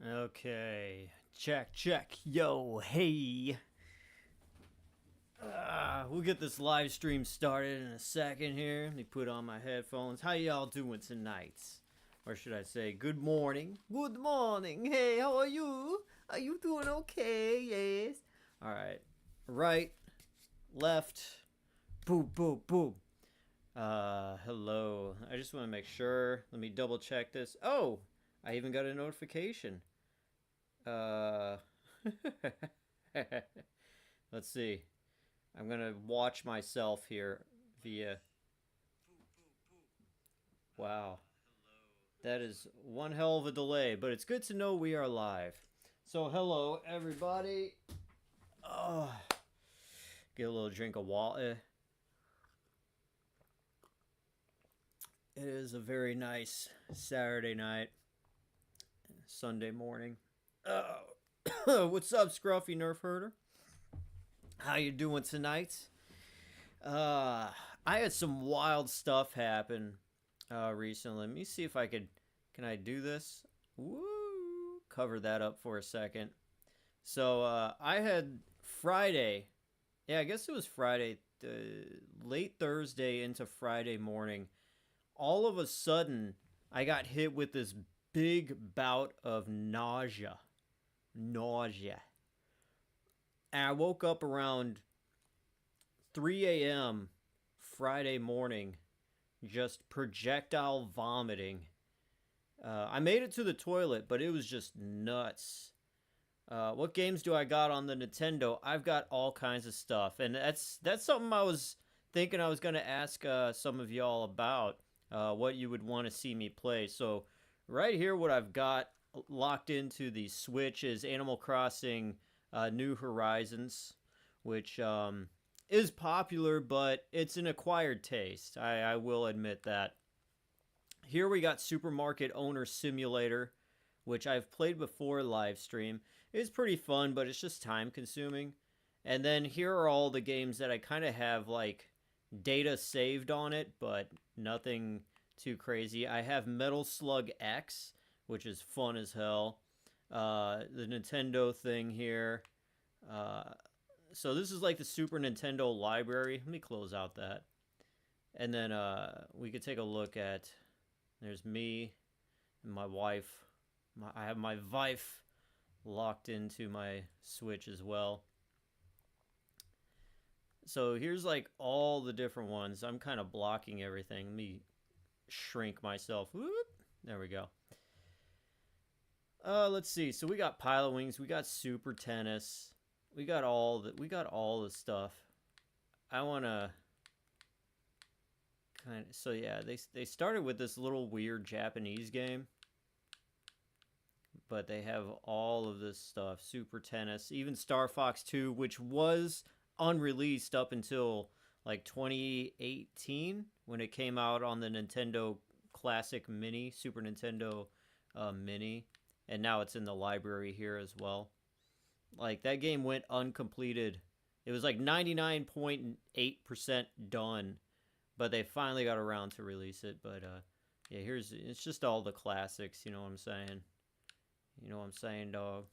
Okay, check. Yo, hey. We'll get this live stream started in a second here. Let me put on my headphones. How y'all doing tonight? Or should I say, good morning? Good morning. Hey, how are you? Are you doing okay? Yes. All right. Right, left, boom, boom, boom. Hello. I just want to make sure. Let me double check this. Oh, I even got a notification. Uh, let's see. I'm gonna watch myself here via. Wow, that is one hell of a delay, but it's good to know we are live. So, hello everybody. Oh, get a little drink of water. It is a very nice Saturday night, Sunday morning. Oh, what's up, Scruffy Nerf Herder? How you doing tonight? I had some wild stuff happen recently. Let me see if I could. Can I do this? Woo! Cover that up for a second. So I had Friday. Yeah, I guess it was Friday, late Thursday into Friday morning. All of a sudden, I got hit with this big bout of nausea. Nausea. And I woke up around 3 a.m. Friday morning, just projectile vomiting. I made it to the toilet, but it was just nuts. What games do I got on the Nintendo? I've got all kinds of stuff, and that's something I was thinking I was gonna ask some of y'all about. What you would want to see me play. So right here, what I've got locked into the Switch is Animal Crossing New Horizons, which is popular, but it's an acquired taste. I will admit that. Here we got Supermarket Owner Simulator, which I've played before live stream. It's pretty fun, but it's just time consuming. And then here are all the games that I kind of have like data saved on it, but nothing too crazy. I have Metal Slug X, which is fun as hell. The Nintendo thing here. So this is like the Super Nintendo library. Let me close out that. And then we could take a look at. There's me and my wife. I have my wife locked into my Switch as well. So here's like all the different ones. I'm kind of blocking everything. Let me shrink myself. Whoop. There we go. Let's see. So we got Pilot Wings. We got Super Tennis. We got all the stuff. I want to kind of. So yeah, they started with this little weird Japanese game, but they have all of this stuff. Super Tennis, even Star Fox 2, which was unreleased up until like 2018 when it came out on the Nintendo Classic Mini, Super Nintendo Mini, and now it's in the library here as well. Like that game went uncompleted. It was like 99.8% done, but they finally got around to release it. But yeah, it's just all the classics. You know what I'm saying? You know what I'm saying, dog?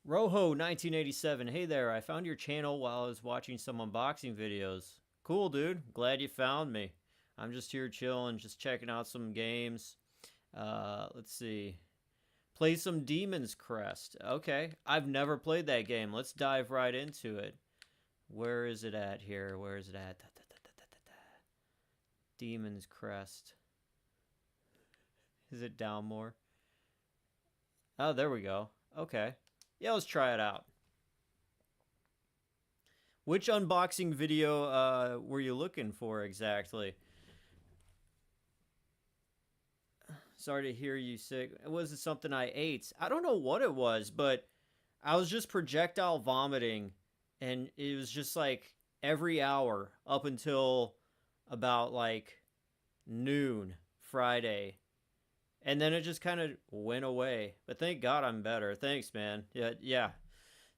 Roho 1987. Hey there, I found your channel while I was watching some unboxing videos. Cool, dude. Glad you found me. I'm just here chilling, just checking out some games. Let's see. Play some Demon's Crest. Okay, I've never played that game. Let's dive right into it. Where is it at here? Where is it at? Demon's Crest. Is it down more? Oh, there we go. Okay. Yeah, let's try it out. Which unboxing video were you looking for exactly? Sorry to hear you sick. Was it something I ate? I don't know what it was, but I was just projectile vomiting, and it was just like every hour up until about like noon Friday. And then it just kind of went away. But thank God I'm better. Thanks, man. Yeah.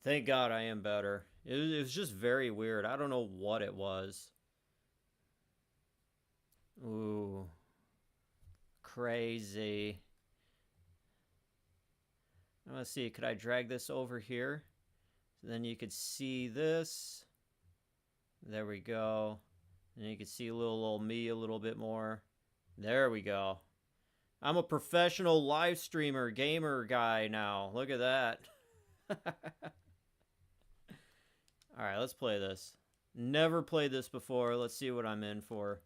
Thank God I am better. It was just very weird. I don't know what it was. Ooh. Crazy. Let's see, could I drag this over here? So then you could see this. There we go. And you can see little old me a little bit more. There we go. I'm a professional live streamer, gamer guy now. Look at that. Alright, let's play this. Never played this before. Let's see what I'm in for.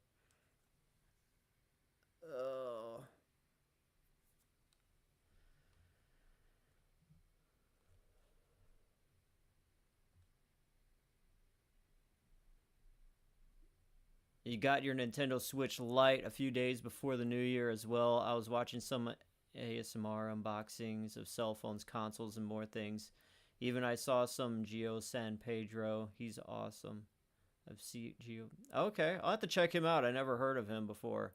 You got your Nintendo Switch Lite a few days before the new year as well. I was watching some ASMR unboxings of cell phones, consoles, and more things. Even I saw some Gio San Pedro. He's awesome. I've seen Gio. Okay, I'll have to check him out. I never heard of him before.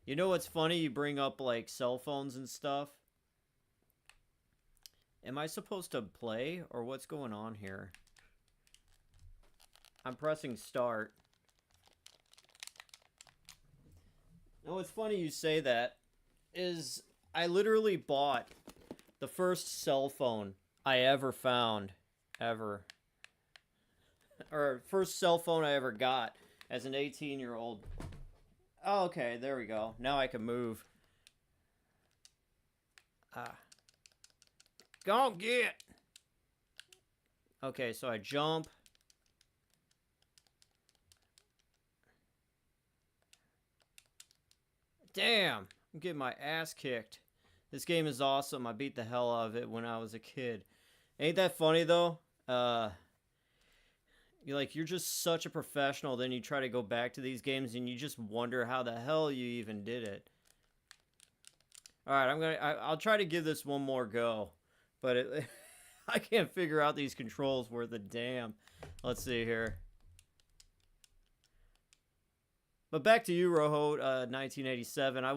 You know what's funny? You bring up like cell phones and stuff. Am I supposed to play or what's going on here? I'm pressing start. No, what's funny you say that is I literally bought the first cell phone I ever found, ever. Or first cell phone I ever got as an 18-year-old. Oh, okay, there we go. Now I can move. Go get! Okay, so I jump. Damn, I'm getting my ass kicked. This game is awesome. I beat the hell out of it when I was a kid. Ain't that funny though? You're just such a professional, then you try to go back to these games and you just wonder how the hell you even did it. Alright, I'll try to give this one more go. But I can't figure out these controls worth a damn. Let's see here. But back to you, Roho, 1987. I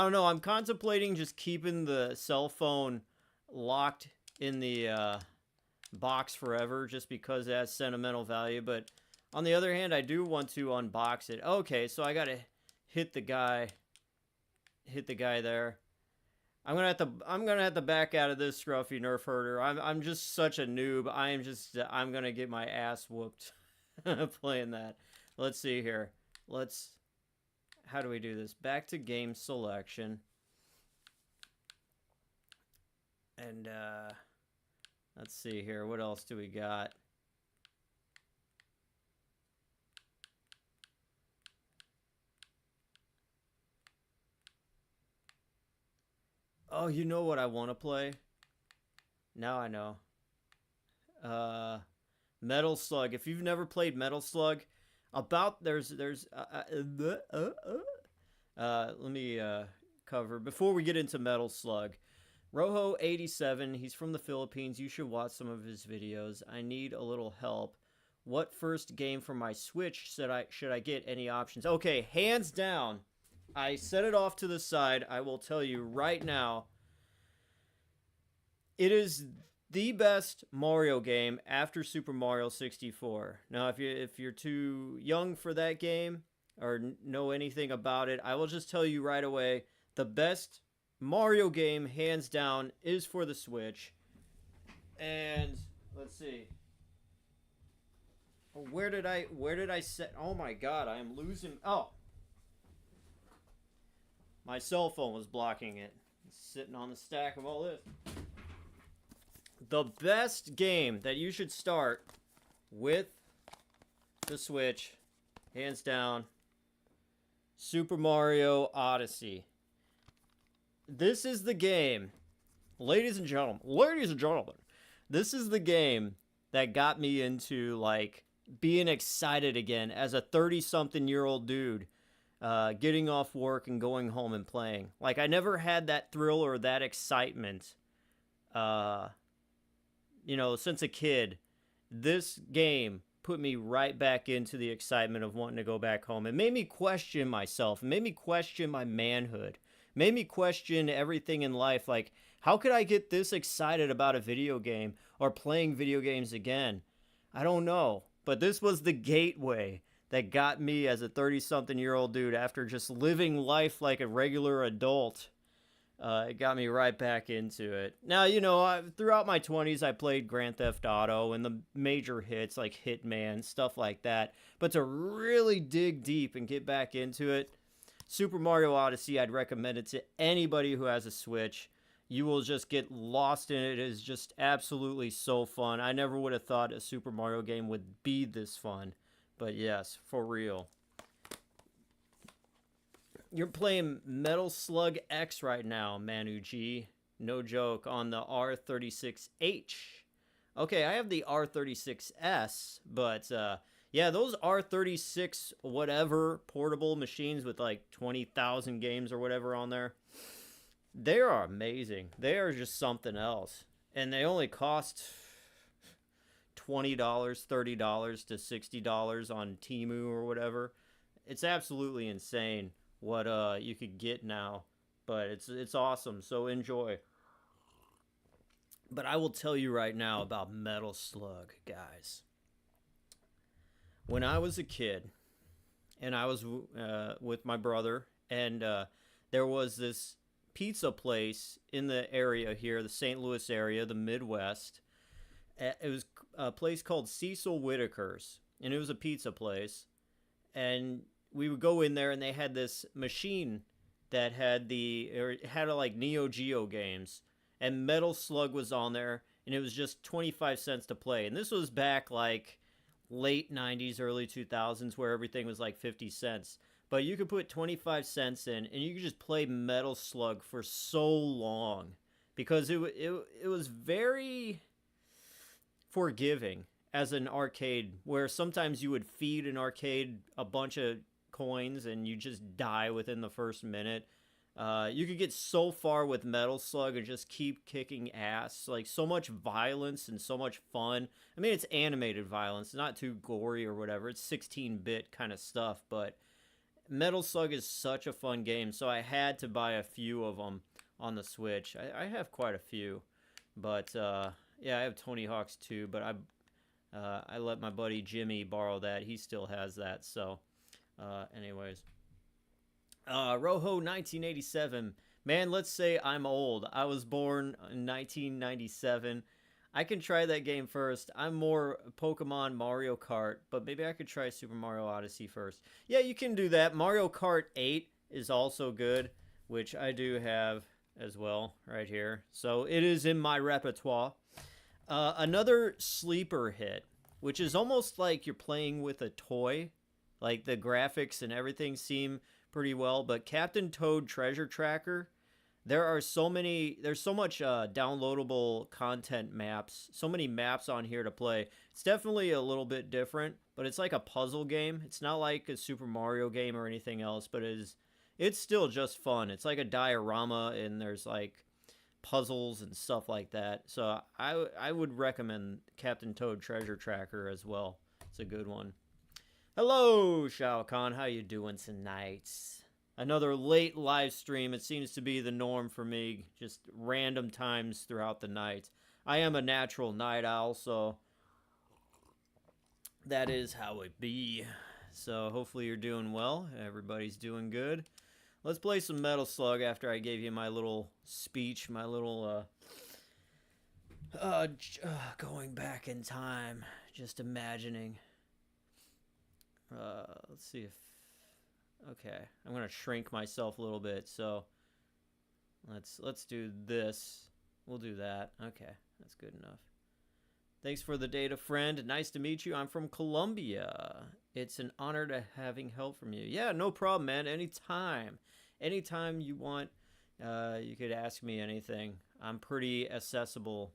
don't know, I'm contemplating just keeping the cell phone locked in the box forever just because it has sentimental value. But on the other hand, I do want to unbox it. Okay, so I gotta hit the guy there. I'm gonna have to back out of this, Scruffy Nerf Herder. I'm just such a noob. I'm gonna get my ass whooped playing that. Let's see here. How do we do this? Back to game selection. And, let's see here. What else do we got? Oh, you know what I want to play? Now I know. Metal Slug. If you've never played Metal Slug, let me cover before we get into Metal Slug. Roho87, he's from the Philippines. You should watch some of his videos. I need a little help. What first game for my Switch should I get? Any options? Okay, hands down. I set it off to the side. I will tell you right now. It is the best Mario game after Super Mario 64. Now, if you're too young for that game or know anything about it, I will just tell you right away, the best Mario game, hands down, is for the Switch. And let's see. Where did I set? Oh my god, I am losing. Oh. My cell phone was blocking it. It's sitting on the stack of all this. The best game that you should start with the Switch, hands down, Super Mario Odyssey. This is the game, ladies and gentlemen, this is the game that got me into, like, being excited again as a 30-something-year-old dude, getting off work and going home and playing. Like, I never had that thrill or that excitement, since a kid. This game put me right back into the excitement of wanting to go back home. It made me question myself. It made me question my manhood. It made me question everything in life. Like, how could I get this excited about a video game or playing video games again? I don't know. But this was the gateway. that got me as a 30-something-year-old dude after just living life like a regular adult. It got me right back into it. Now, throughout my 20s, I played Grand Theft Auto and the major hits like Hitman, stuff like that. But to really dig deep and get back into it, Super Mario Odyssey, I'd recommend it to anybody who has a Switch. You will just get lost in it. It is just absolutely so fun. I never would have thought a Super Mario game would be this fun. But yes, for real. You're playing Metal Slug X right now, Manu G. No joke, on the R36H. Okay, I have the R36S, but yeah, those R36 whatever portable machines with like 20,000 games or whatever on there, they are amazing. They are just something else. And they only cost $20, $30 to $60 on Temu or whatever. It's absolutely insane what you could get now, but it's awesome, so enjoy. But I will tell you right now about Metal Slug, guys. When I was a kid and I was with my brother, and there was this pizza place in the area here, the St. Louis area, the Midwest. It was a place called Cecil Whitaker's, and it was a pizza place. And we would go in there, and they had this machine that had like Neo Geo games, and Metal Slug was on there, and it was just 25 cents to play. And this was back like late 90s, early 2000s, where everything was like 50 cents. But you could put 25 cents in, and you could just play Metal Slug for so long, because it was very forgiving as an arcade, where sometimes you would feed an arcade a bunch of coins and you just die within the first minute. You could get so far with Metal Slug and just keep kicking ass. Like, so much violence and so much fun. I mean, it's animated violence, not too gory or whatever. It's 16-bit kind of stuff, but Metal Slug is such a fun game, so I had to buy a few of them on the Switch. I have quite a few, but yeah, I have Tony Hawk's too, but I let my buddy Jimmy borrow that. He still has that, so anyways. Rojo 1987. Man, let's say I'm old. I was born in 1997. I can try that game first. I'm more Pokemon Mario Kart, but maybe I could try Super Mario Odyssey first. Yeah, you can do that. Mario Kart 8 is also good, which I do have as well right here. So it is in my repertoire. Another sleeper hit, which is almost like you're playing with a toy. Like, the graphics and everything seem pretty well, but Captain Toad Treasure Tracker, there's so much downloadable content maps, so many maps on here to play. It's definitely a little bit different, but it's like a puzzle game. It's not like a Super Mario game or anything else, but it's still just fun. It's like a diorama, and there's like puzzles and stuff like that. So I would recommend Captain Toad Treasure Tracker as well. It's a good one. Hello, Shao Kahn. How you doing tonight? Another late live stream. It seems to be the norm for me. Just random times throughout the night. I am a natural night owl, so that is how it be. So hopefully you're doing well. Everybody's doing good. Let's play some Metal Slug after I gave you my little speech, my little going back in time, just imagining. Let's see if... Okay, I'm going to shrink myself a little bit, so let's do this. We'll do that. Okay, that's good enough. Thanks for the data, friend. Nice to meet you. I'm from Colombia. It's an honor to having help from you. Yeah, no problem, man. Anytime. Anytime you want, you could ask me anything. I'm pretty accessible.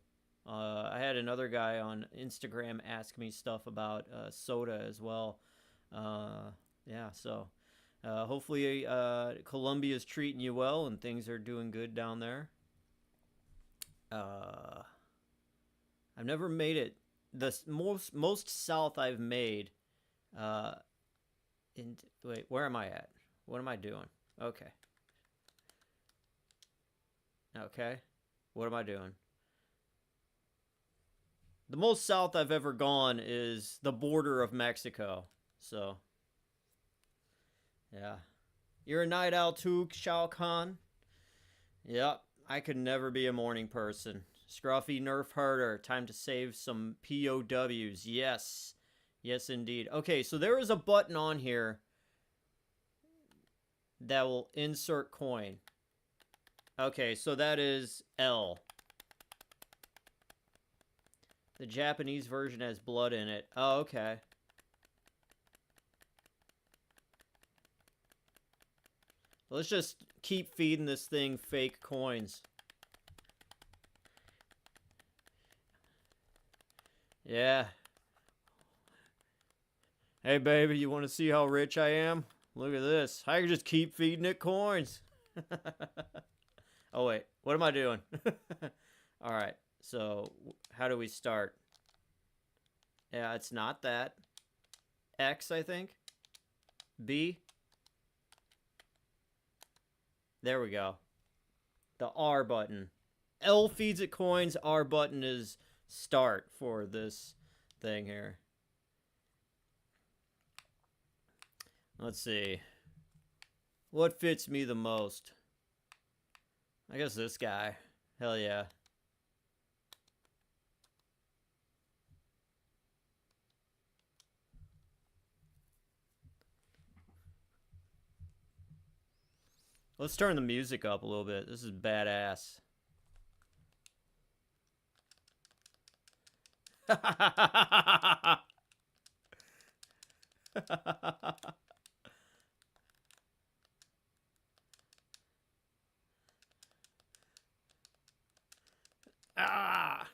I had another guy on Instagram ask me stuff about soda as well. Yeah, so hopefully Colombia's treating you well and things are doing good down there. I've never made it. The most south I've made. Wait, where am I at? What am I doing? Okay. Okay. What am I doing? The most south I've ever gone is the border of Mexico. So, Yeah. You're a night owl too, Shao Kahn? Yep. I could never be a morning person. Scruffy nerf herder. Time to save some POWs. Yes. Yes, indeed. Okay, so there is a button on here that will insert coin. Okay, so that is L. The Japanese version has blood in it. Oh, okay. Let's just keep feeding this thing fake coins. Yeah. Hey, baby, you want to see how rich I am? Look at this. I can just keep feeding it coins. Oh, wait. What am I doing? All right. So, how do we start? Yeah, it's not that. X, I think. B. There we go. The R button. L feeds it coins. R button is start for this thing here. Let's see. What fits me the most? I guess this guy. Hell yeah. Let's turn the music up a little bit. This is badass. Ah!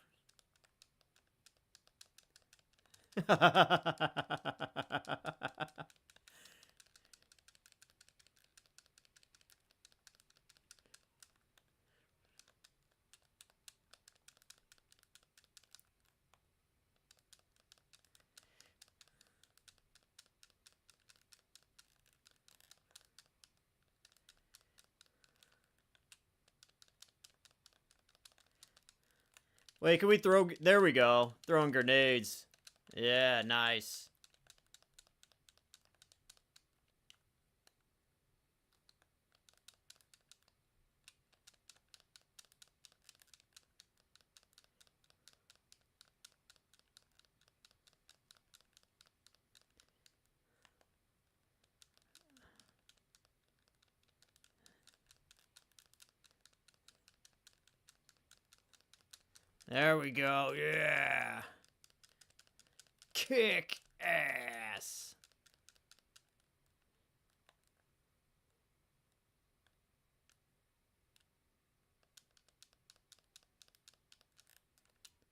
Wait, can we throw... There we go. Throwing grenades. Yeah, nice. There we go. Yeah. Kick ass.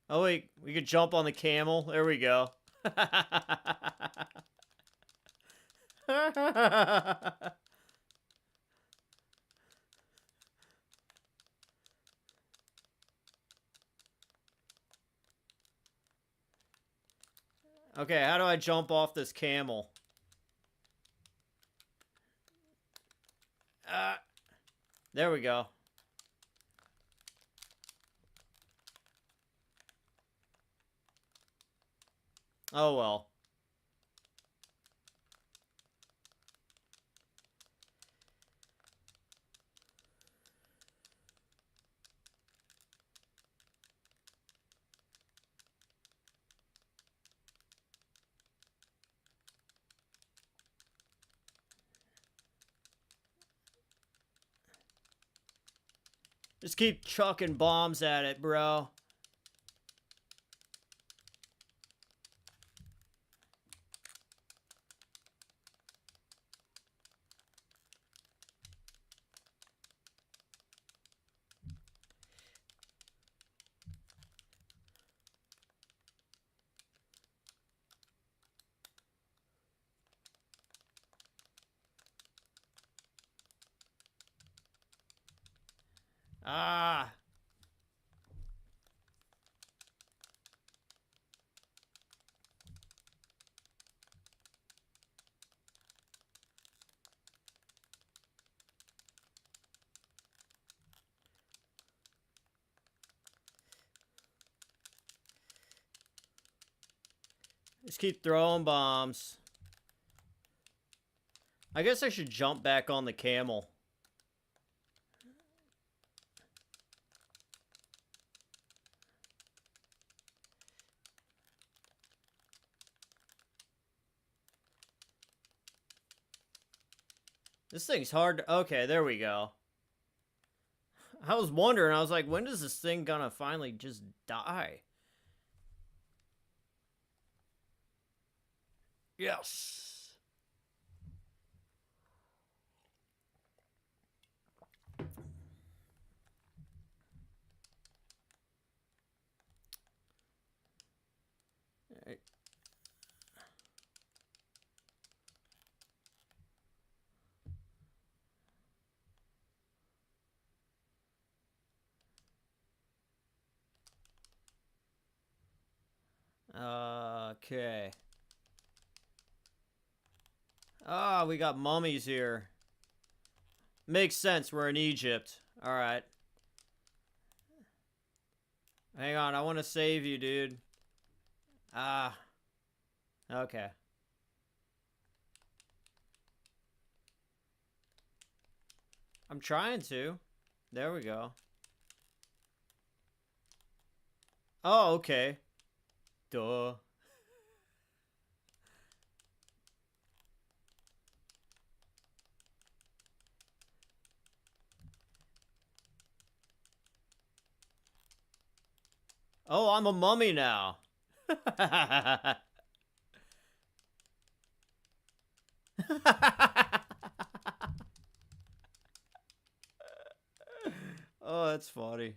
Oh, wait. We could jump on the camel. There we go. Okay, how do I jump off this camel? There we go. Oh, well. Just keep chucking bombs at it, bro. Ah. Just keep throwing bombs. I guess I should jump back on the camel. This thing's hard to... Okay, there we go. I was wondering, I was like, when does this thing gonna finally just die? Yes. Okay. Ah, we got mummies here. Makes sense, we're in Egypt. Alright. Hang on, I want to save you, dude. Ah. Okay. I'm trying to. There we go. Oh, okay. Duh. Oh, I'm a mummy now. Oh, that's funny.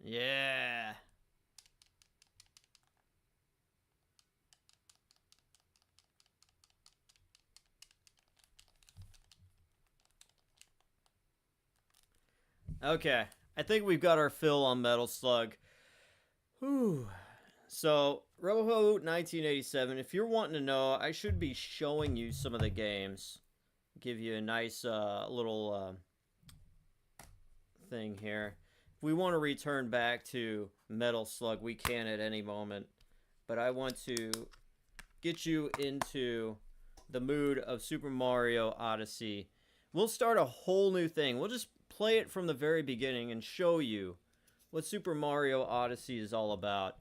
Yeah. Okay. I think we've got our fill on Metal Slug. Whew. So, Roho 1987, if you're wanting to know, I should be showing you some of the games. Give you a nice little thing here. If we want to return back to Metal Slug, we can at any moment. But I want to get you into the mood of Super Mario Odyssey. We'll start a whole new thing. We'll just play it from the very beginning and show you what Super Mario Odyssey is all about.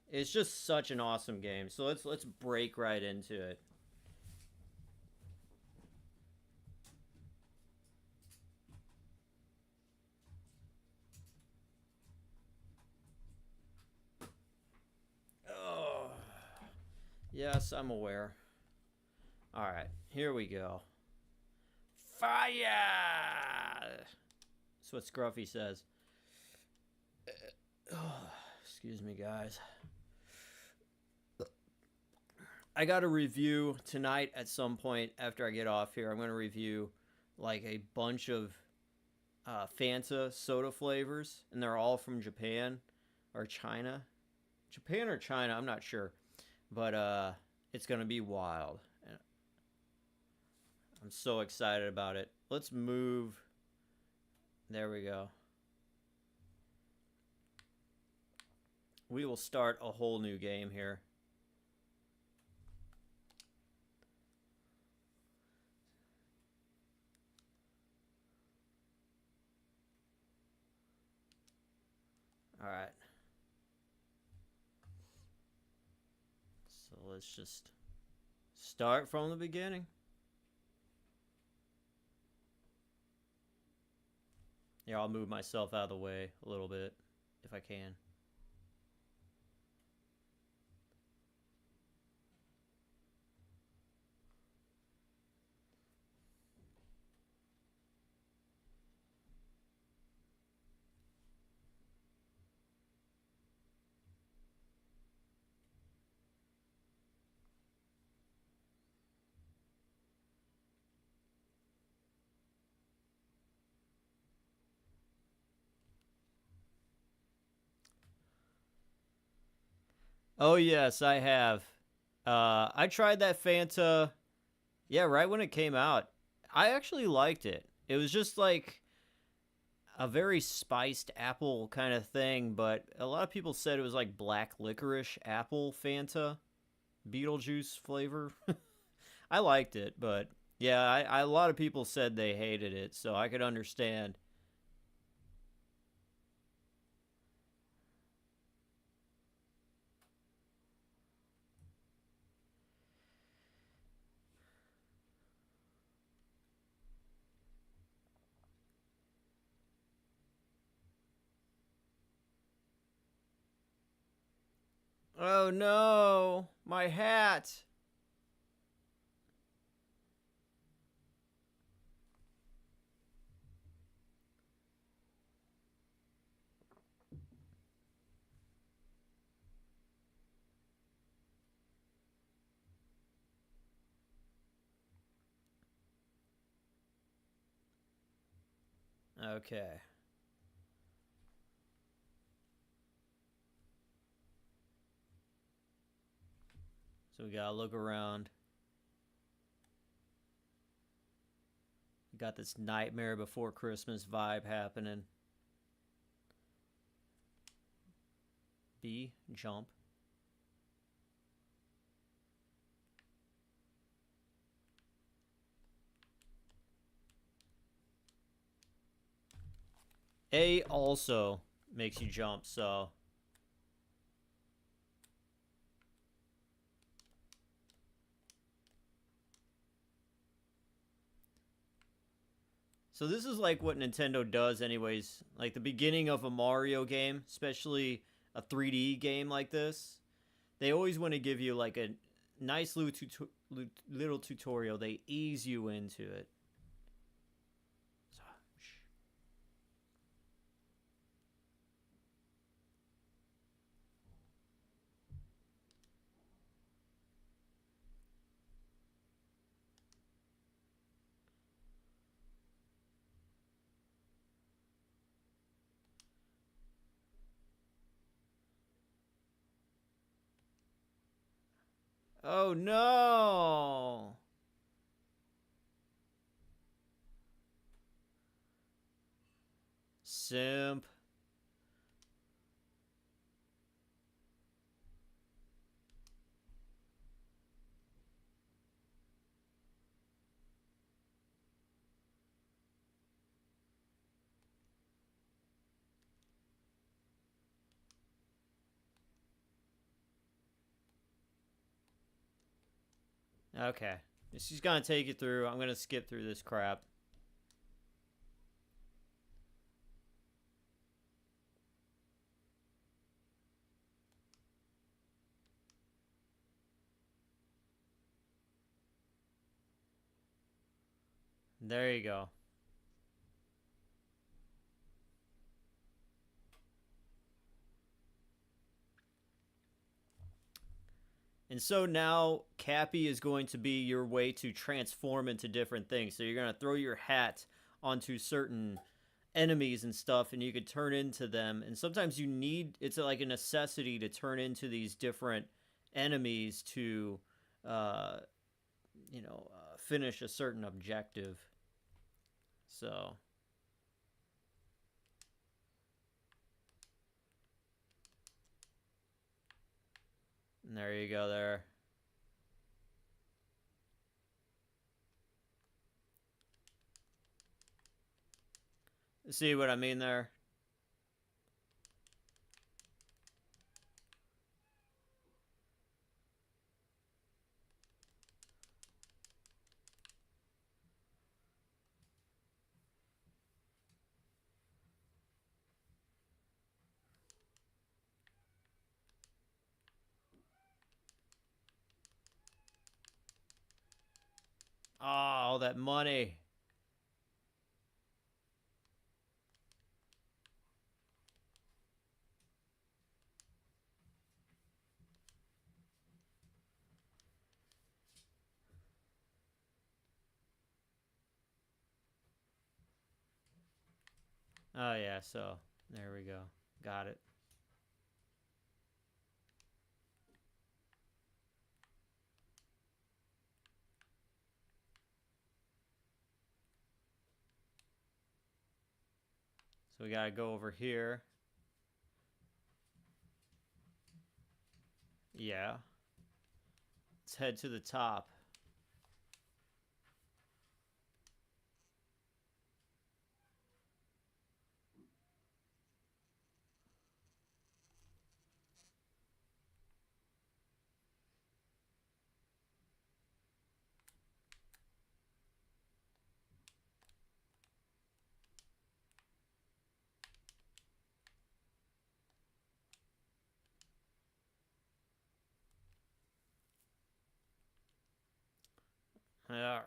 It's just such an awesome game. So let's break right into it. Oh, yes, I'm aware. All right, here we go. Fire! That's what Scruffy says. Excuse me, guys. I got a review tonight at some point after I get off here. I'm going to review like a bunch of Fanta soda flavors, and they're all from Japan or China. Japan or China, I'm not sure. But it's going to be wild. I'm so excited about it. Let's move. There we go. We will start a whole new game here. All right. So let's just start from the beginning. Yeah, I'll move myself out of the way a little bit if I can. Oh yes, I have. I tried that Fanta. Yeah, right when it came out. I actually liked it. It was just like a very spiced apple kind of thing, but a lot of people said it was like black licorice apple Fanta, Beetlejuice flavor. I liked it, but yeah, a lot of people said they hated it, so I could understand. Oh no, my hat. Okay, so we gotta look around. We got this Nightmare Before Christmas vibe happening. B, jump. A also makes you jump, so. So this is like what Nintendo does anyways. Like the beginning of a Mario game, especially a 3D game like this, they always want to give you like a nice little tutorial. They ease you into it. So, oh no! Simp. Okay. She's gonna take you through. I'm gonna skip through this crap. There you go. And so now Cappy is going to be your way to transform into different things. So you're going to throw your hat onto certain enemies and stuff and you could turn into them. And sometimes you need it's like a necessity to turn into these different enemies to uh finish a certain objective. So, there you go there. See what I mean there? Oh, all that money. Oh yeah, so there we go. Got it. So we gotta go over here. Yeah. Let's head to the top. All right.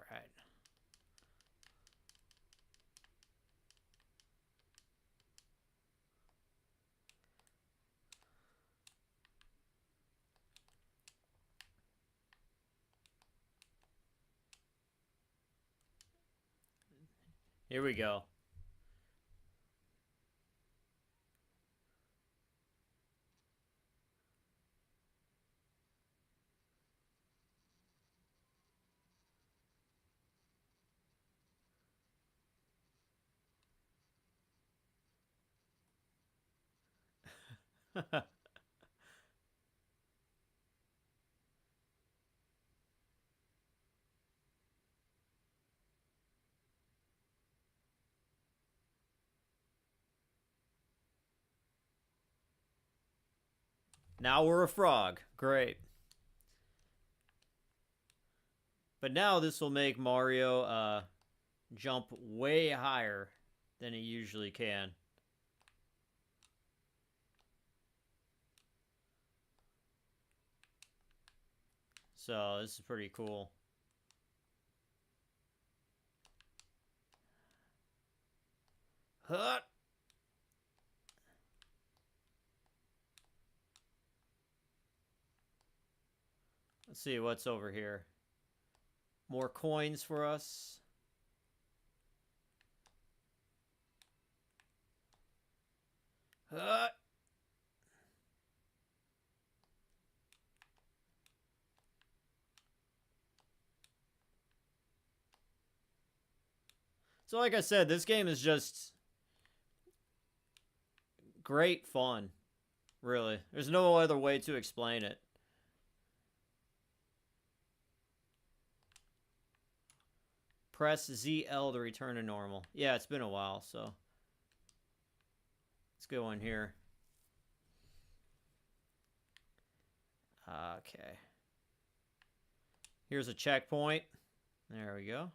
Here we go. Now we're a frog. Great. But now this will make Mario jump way higher than he usually can. So this is pretty cool. Huh. Let's see what's over here. More coins for us. Huh. So like I said, this game is just great fun. Really. There's no other way to explain it. Press ZL to return to normal. Yeah, it's been a while, so let's go in here. Okay. Here's a checkpoint. There we go.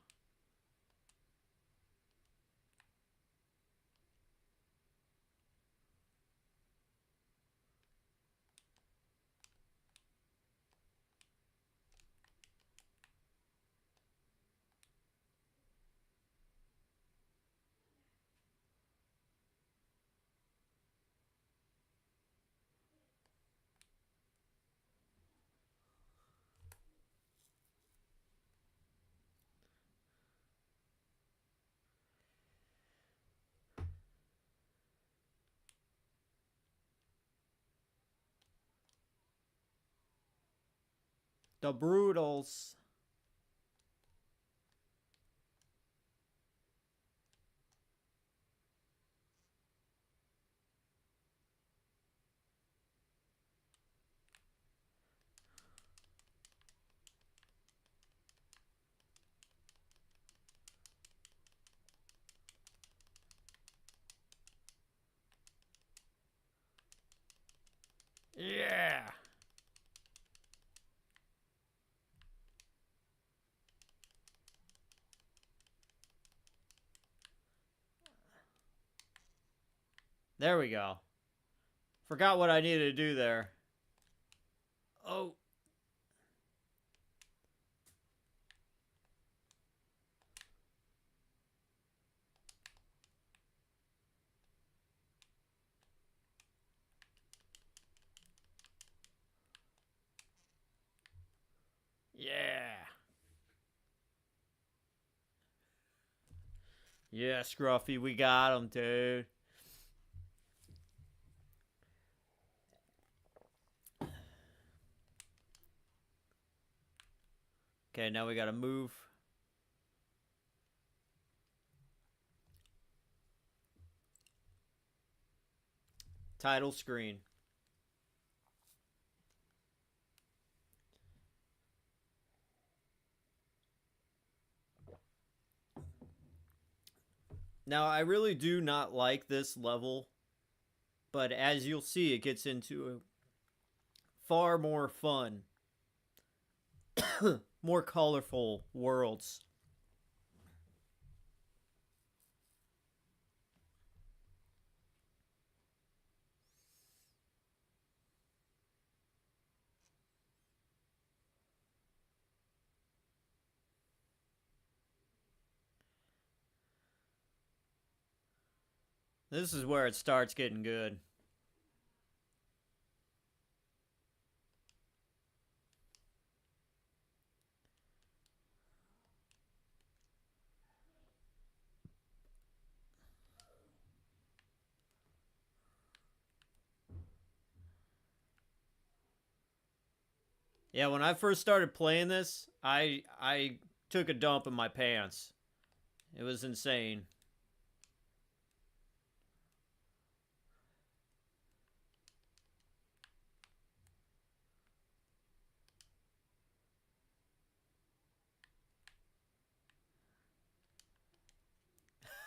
The Brutals. Yeah. There we go. Forgot what I needed to do there. Oh. Yeah. Yeah, Scruffy, we got him, dude. Okay, now we gotta move. Title screen. Now, I really do not like this level, but as you'll see, it gets into far more fun, more colorful worlds. This is where it starts getting good. Yeah, when I first started playing this, I took a dump in my pants. It was insane.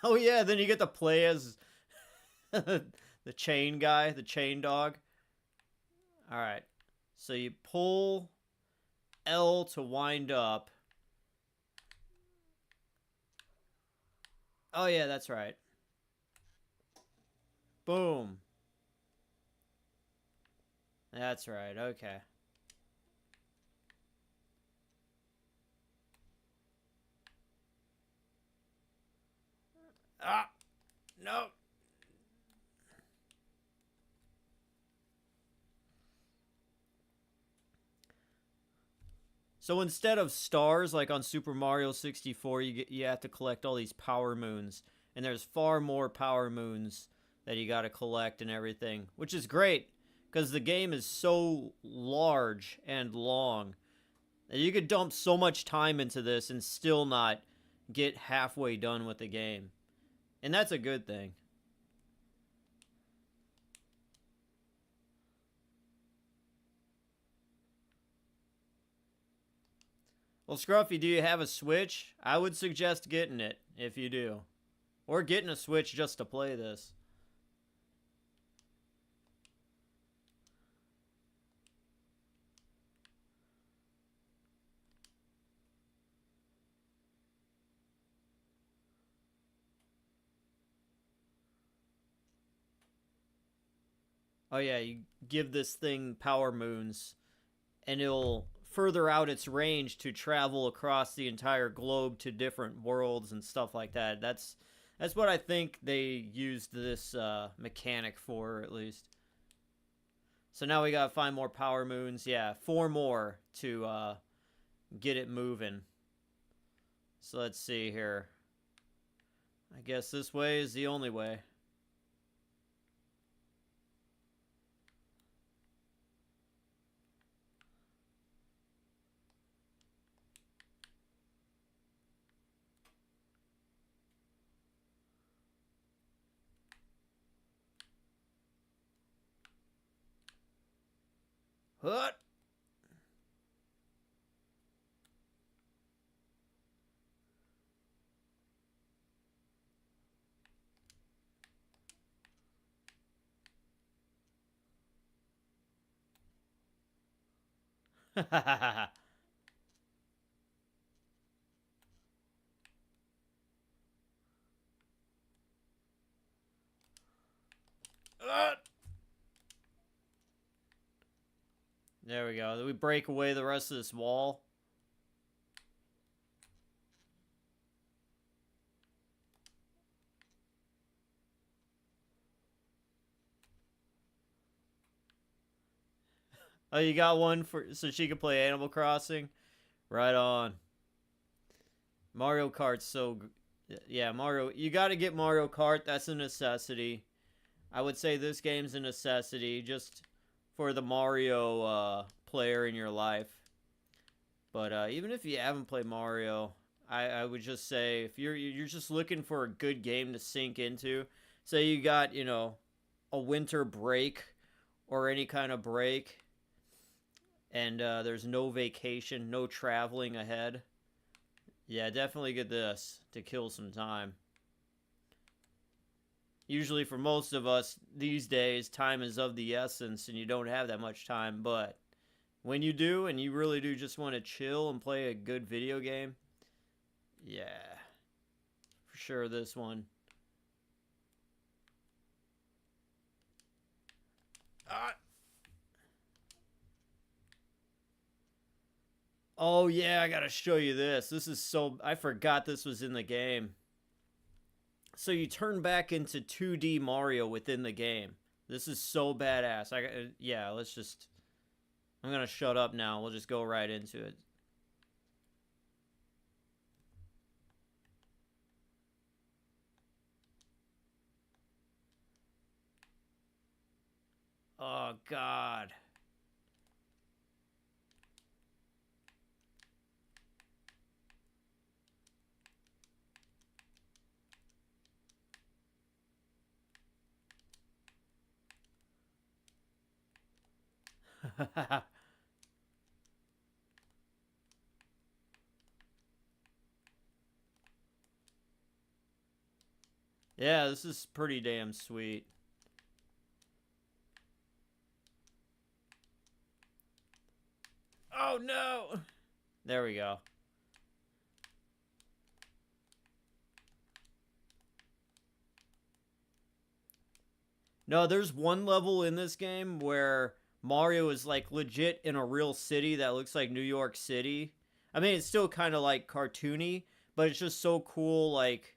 Oh yeah, then you get to play as the chain guy, the chain dog. All right. So you pull L to wind up. Oh yeah, that's right. Boom. That's right. Okay. Ah, no. So instead of stars like on Super Mario 64, you have to collect all these power moons, and there's far more power moons that you got to collect and everything, which is great because the game is so large and long that you could dump so much time into this and still not get halfway done with the game. And that's a good thing. Well, Scruffy, do you have a Switch? I would suggest getting it if you do. Or getting a Switch just to play this. Oh yeah, you give this thing power moons, and it'll further out its range to travel across the entire globe to different worlds and stuff like that. That's what I think they used this mechanic for, at least. So now we gotta find more power moons. Yeah, 4 more to get it moving. So let's see here. I guess this way is the only way. What? There we go. We break away the rest of this wall. Oh, you got one for so she can play Animal Crossing? Right on. Mario Kart's so yeah, Mario, you got to get Mario Kart. That's a necessity. I would say this game's a necessity just for the Mario player in your life. But even if you haven't played Mario, I would just say if you're just looking for a good game to sink into, say you got, a winter break or any kind of break, and there's no vacation, no traveling ahead, yeah, definitely get this to kill some time. Usually for most of us these days, time is of the essence and you don't have that much time, but when you do and you really do just want to chill and play a good video game, yeah, for sure this one. Ah. Oh yeah, I gotta show you this. This is so... I forgot this was in the game. So you turn back into 2D Mario within the game. This is so badass. Yeah, let's just... I'm gonna shut up now. We'll just go right into it. Oh, God. Yeah, this is pretty damn sweet. Oh, no! There we go. No, there's one level in this game where Mario is like legit in a real city that looks like New York City. I mean, it's still kind of like cartoony, but it's just so cool. Like,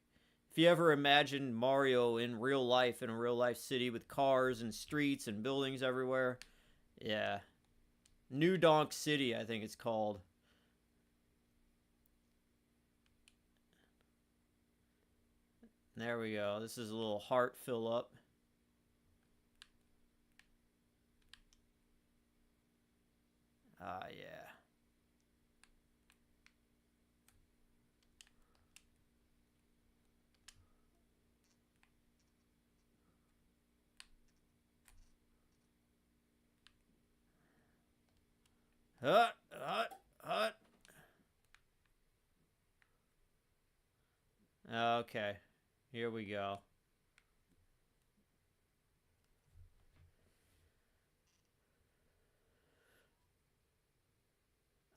if you ever imagine Mario in real life, in a real life city with cars and streets and buildings everywhere. Yeah. New Donk City, I think it's called. There we go. This is a little heart fill up. Ah, yeah. Hut, hut, hut. Okay. Here we go.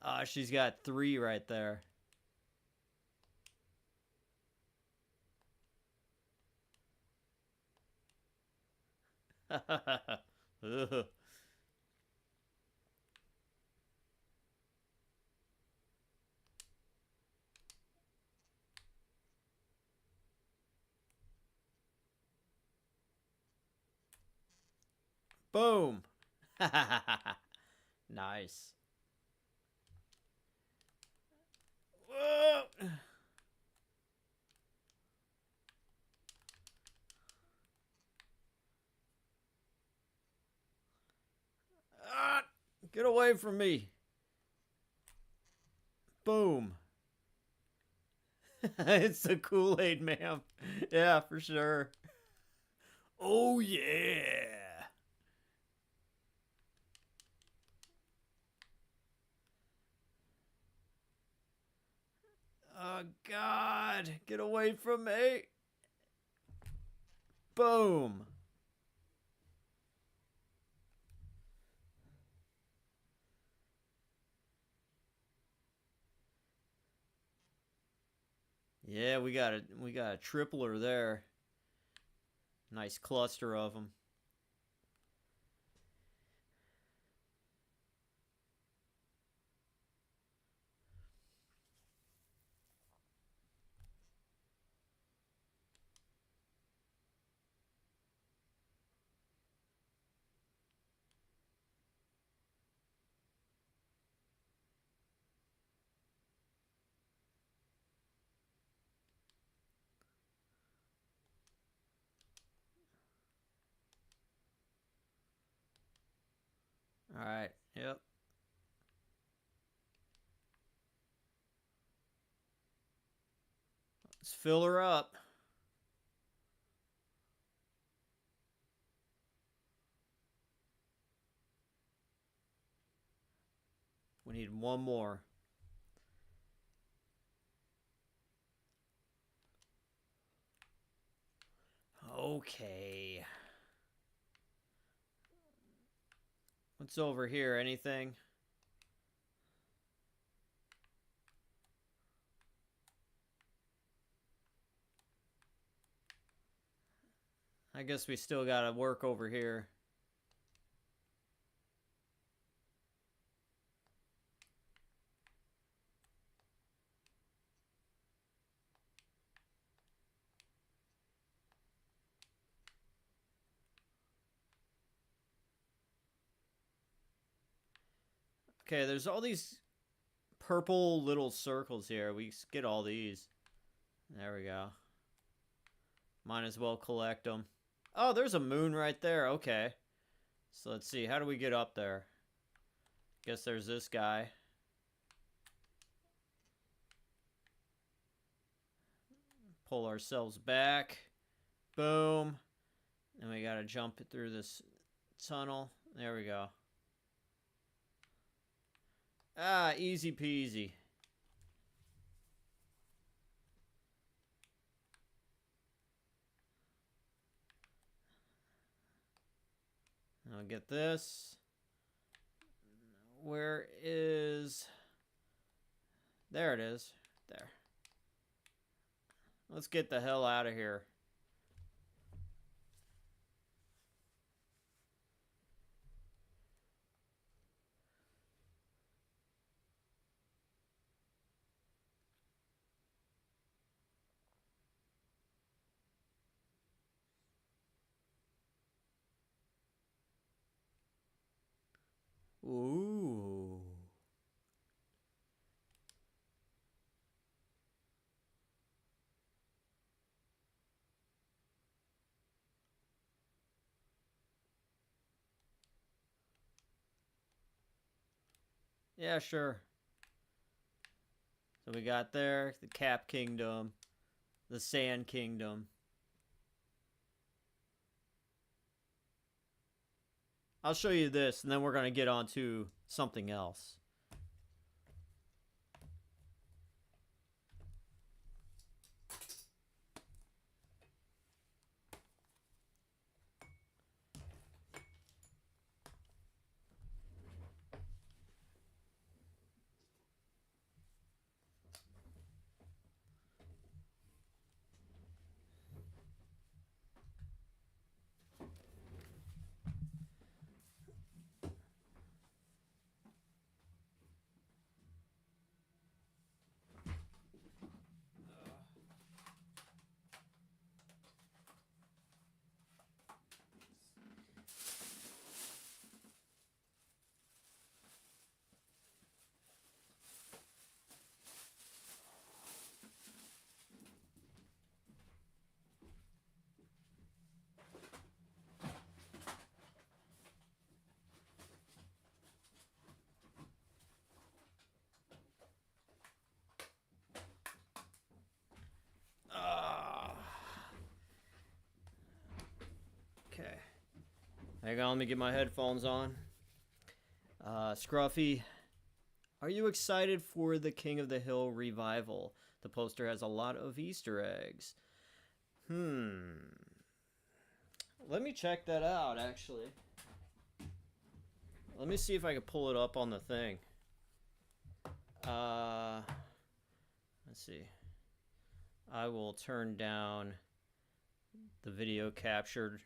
Ah, she's got 3 right there. Boom. Nice. Whoa. Ah, get away from me. Boom. It's the Kool-Aid man. Yeah, for sure. Oh, yeah. Oh, God. Get away from me. Boom. Yeah, we got a tripler there. Nice cluster of them. All right. Yep. Let's fill her up. need one more. Okay. What's over here? Anything? I guess we still gotta work over here. Okay, there's all these purple little circles here. We get all these. There we go. Might as well collect them. Oh, there's a moon right there. Okay. So let's see. How do we get up there? Guess there's this guy. Pull ourselves back. Boom. And we gotta jump through this tunnel. There we go. Ah, easy peasy. I'll get this. Where is... There it is. There. Let's get the hell out of here. Ooh. Yeah, sure. So we got there, the Cap Kingdom, the Sand Kingdom. I'll show you this, and then we're going to get on to something else. Okay. Hang on, let me get my headphones on. Scruffy, are you excited for the King of the Hill revival? The poster has a lot of Easter eggs. Let me check that out, actually. Let me see if I can pull it up on the thing. Let's see. I will turn down the video captured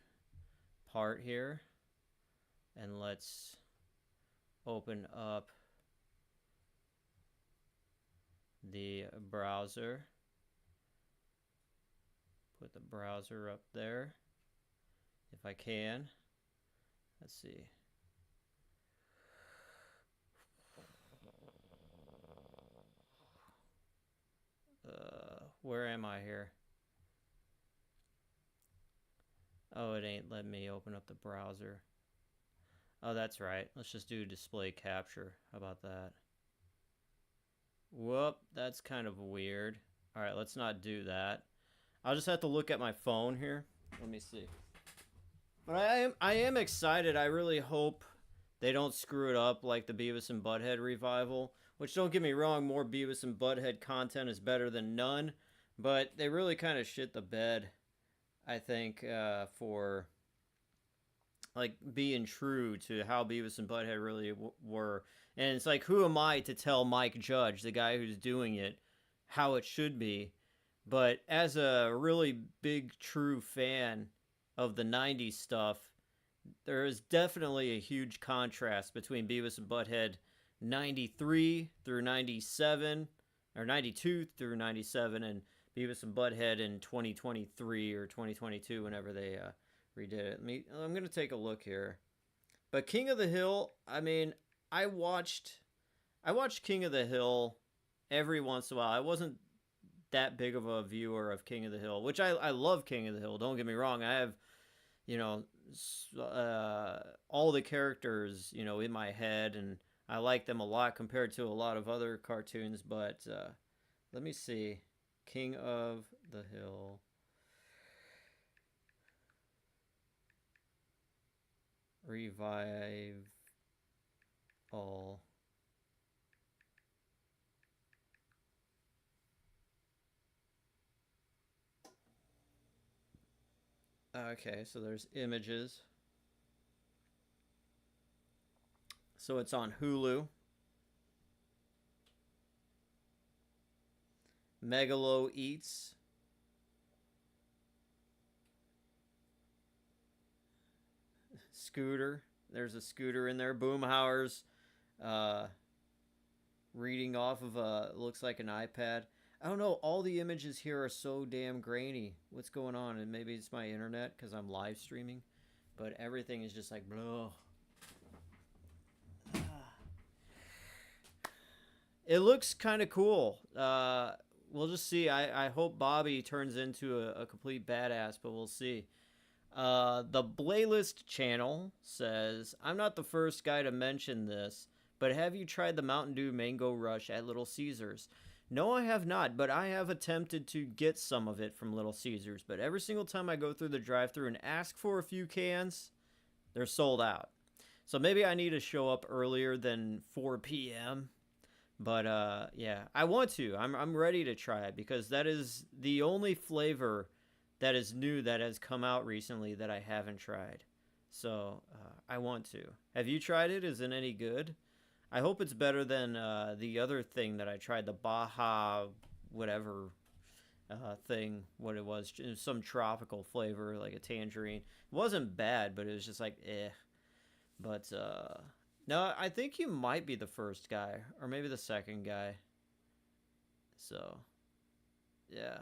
part here, and let's open up the browser. Put the browser up there if I can. Let's see. Where am I here? Oh, it ain't letting me open up the browser. Oh, that's right. Let's just do display capture. How about that? Whoop, that's kind of weird. All right, let's not do that. I'll just have to look at my phone here. Let me see. But I am excited. I really hope They don't screw it up like the Beavis and Butthead revival, which, don't get me wrong, more Beavis and Butthead content is better than none, but they really kind of shit the bed, I think, for like being true to how Beavis and Butthead really were. And it's like, who am I to tell Mike Judge, the guy who's doing it, how it should be? But as a really big, true fan of the 90s stuff, there is definitely a huge contrast between Beavis and Butthead 93 through 97, or 92 through 97, and Beavis and Butthead in 2023 or 2022, whenever they redid it. I'm going to take a look here. But King of the Hill, I mean, I watched King of the Hill every once in a while. I wasn't that big of a viewer of King of the Hill, which I love King of the Hill. Don't get me wrong. I have, you know, all the characters, you know, in my head, and I like them a lot compared to a lot of other cartoons. But let me see. King of the Hill. Revive all. Okay, so there's images. So it's on Hulu. Megalo Eats. Scooter. There's a scooter in there. Boomhauer's reading off of looks like an iPad. I don't know. All the images here are so damn grainy. What's going on? And maybe it's my internet because I'm live streaming. But everything is just like, blah. It looks kind of cool. We'll just see. I hope Bobby turns into a complete badass, but we'll see. The Playlist channel says, I'm not the first guy to mention this, but have you tried the Mountain Dew Mango Rush at Little Caesars? No, I have not, but I have attempted to get some of it from Little Caesars. But every single time I go through the drive-thru and ask for a few cans, they're sold out. So maybe I need to show up earlier than 4 p.m. But yeah, I want to. I'm ready to try it because that is the only flavor that is new that has come out recently that I haven't tried. So I want to. Have you tried it? Is it any good? I hope it's better than the other thing that I tried, the Baja whatever thing, what it was some tropical flavor, like a tangerine. It wasn't bad, but it was just like, eh. But no, I think you might be the first guy, or maybe the second guy. So, yeah.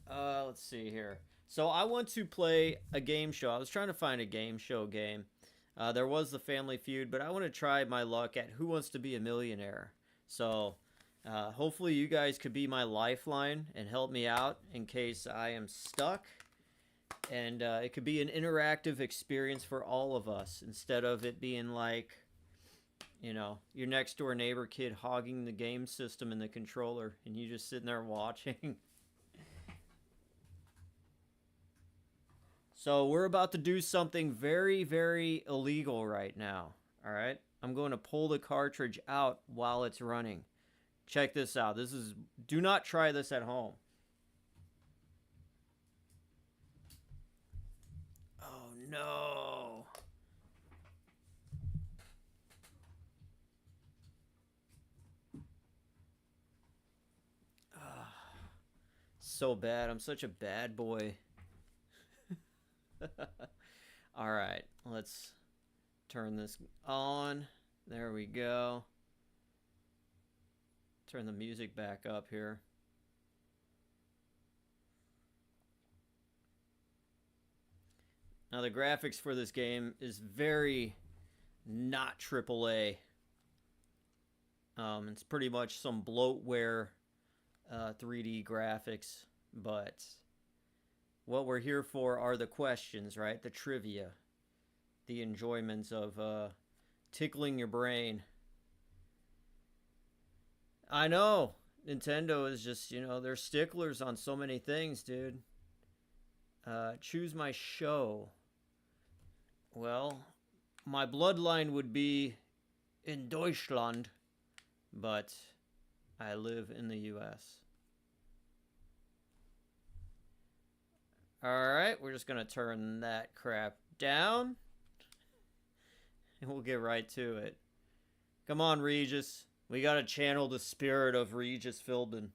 Let's see here. So I want to play a game show. I was trying to find a game show game. There was the Family Feud, but I want to try my luck at Who Wants to Be a Millionaire. So hopefully you guys could be my lifeline and help me out in case I am stuck. And it could be an interactive experience for all of us instead of it being like, you know, your next door neighbor kid hogging the game system and the controller and you just sitting there watching. So we're about to do something very, very illegal right now. All right. I'm going to pull the cartridge out while it's running. Check this out. Do not try this at home. Oh no. So bad. I'm such a bad boy. All right, let's turn this on. There we go. Turn the music back up here. Now the graphics for this game is very not AAA. It's pretty much some bloatware 3D graphics, but what we're here for are the questions, right? The trivia. The enjoyments of tickling your brain. I know. Nintendo is just, you know, they're sticklers on so many things, dude. Choose my show. Well, my bloodline would be in Deutschland, but I live in the US. Alright, we're just gonna turn that crap down. And we'll get right to it. Come on, Regis. We gotta channel the spirit of Regis Philbin.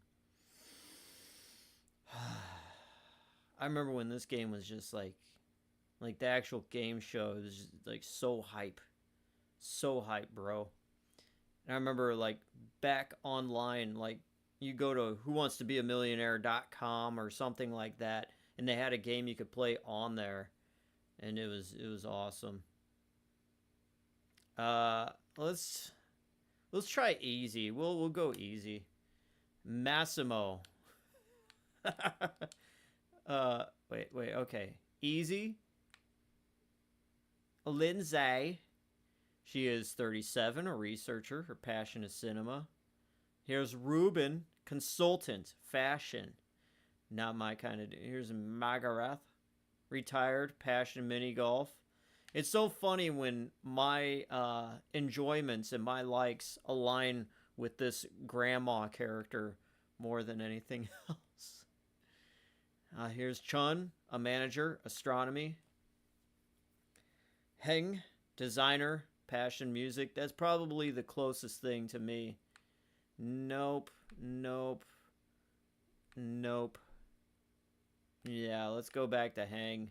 I remember when this game was just like the actual game show was just like so hype. So hype, bro. And I remember like back online, like you go to whowantstobeamillionaire.com or something like that, and they had a game you could play on there, and it was awesome. Let's try easy. We'll go easy. Massimo. Wait, okay. Easy. Lindsay. She is 37, a researcher. Her passion is cinema. Here's Ruben, consultant, fashion. Not my kind of... Here's Magarath, retired, passion, mini golf. It's so funny when my enjoyments and my likes align with this grandma character more than anything else. Here's Chun, a manager, astronomy. Heng, designer, passion, music. That's probably the closest thing to me. Nope. Yeah, let's go back to Heng.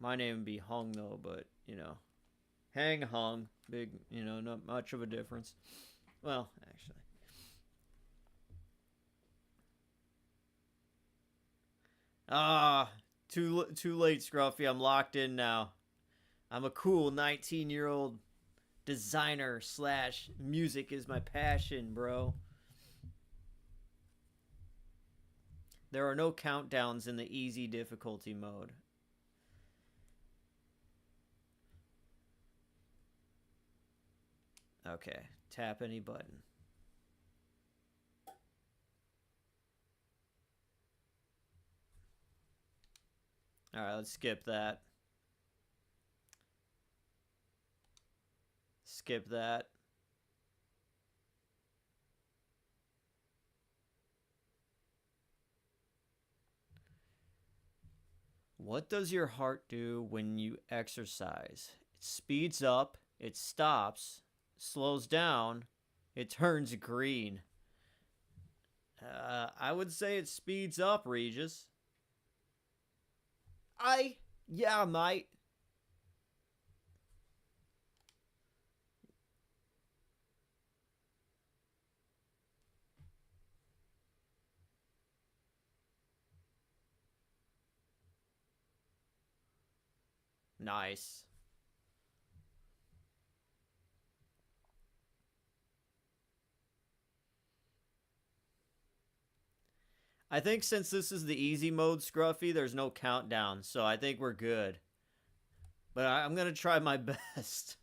My name would be Hung, though, but, you know. Hang, Hung. Big, you know, not much of a difference. Well, actually. Too late, Scruffy. I'm locked in now. I'm a cool 19-year-old designer / music is my passion, bro. There are no countdowns in the easy difficulty mode. Okay, tap any button. Alright, let's skip that. Skip that. What does your heart do when you exercise? It speeds up, it stops, slows down, it turns green. I would say it speeds up, Regis. Yeah, mate. Nice. I think since this is the easy mode, Scruffy, there's no countdown, so I think we're good. But I'm going to try my best.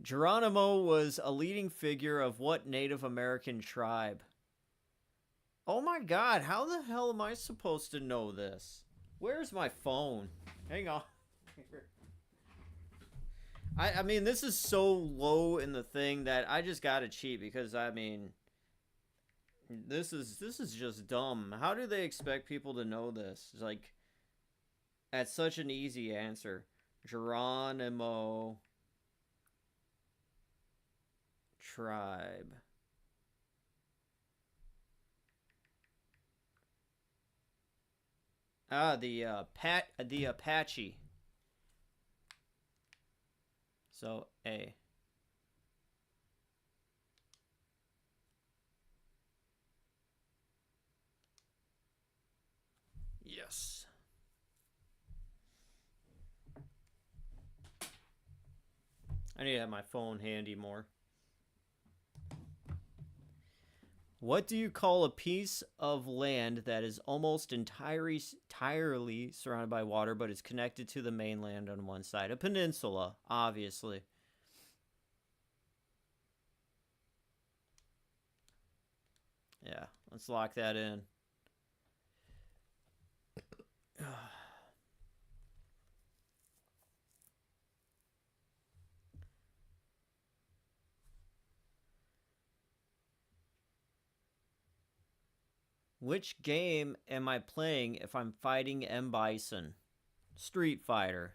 Geronimo was a leading figure of what Native American tribe? Oh my god, how the hell am I supposed to know this? Where's my phone? Hang on. I mean, this is so low in the thing that I just gotta cheat because, I mean, this is just dumb. How do they expect people to know this? It's like, that's such an easy answer. Geronimo tribe. The Apache. So A. Yes. I need to have my phone handy more. What do you call a piece of land that is almost entirely surrounded by water but is connected to the mainland on one side? A peninsula, obviously. Yeah, let's lock that in. Which game am I playing if I'm fighting M. Bison? Street Fighter.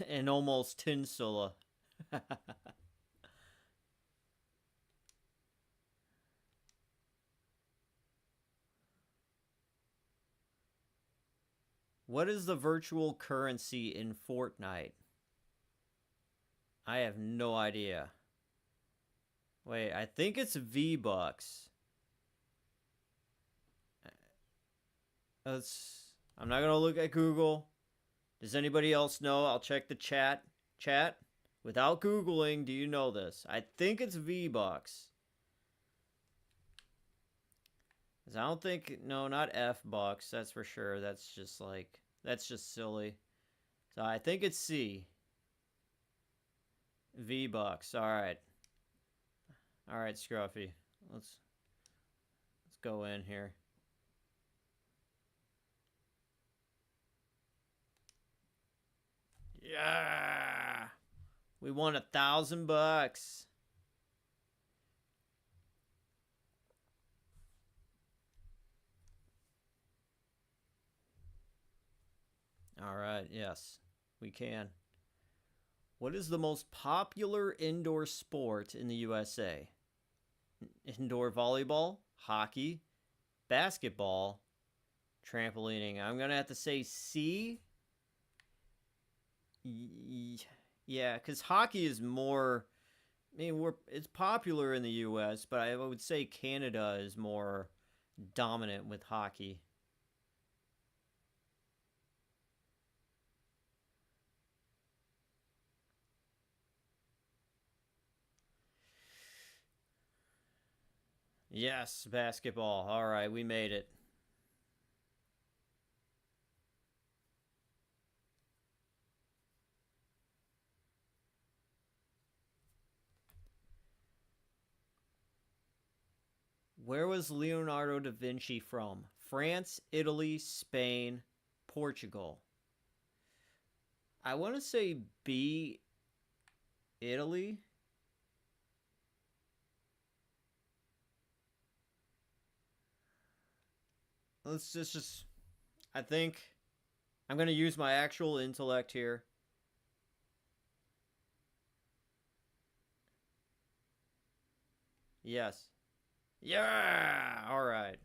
And almost Tinsula. What is the virtual currency in Fortnite? I have no idea. Wait, I think it's V-Bucks. I'm not gonna look at Google. Does anybody else know? I'll check the chat. Chat? Without Googling, do you know this? I think it's V-Bucks. I don't think... No, not F-Bucks. That's for sure. That's just like... That's just silly. So I think it's C. V-Bucks. Alright. Alright, Scruffy. Let's go in here. Yeah! We won $1,000. Alright, yes. We can. What is the most popular indoor sport in the USA? Indoor volleyball, hockey, basketball, trampolining. I'm going to have to say C. Yeah, because hockey is more... I mean, it's popular in the U.S., but I would say Canada is more dominant with hockey. Yes, basketball. All right, we made it. Where was Leonardo da Vinci from? France, Italy, Spain, Portugal. I want to say B, Italy. Let's just I think I'm going to use my actual intellect here. Yes. Yeah! All right.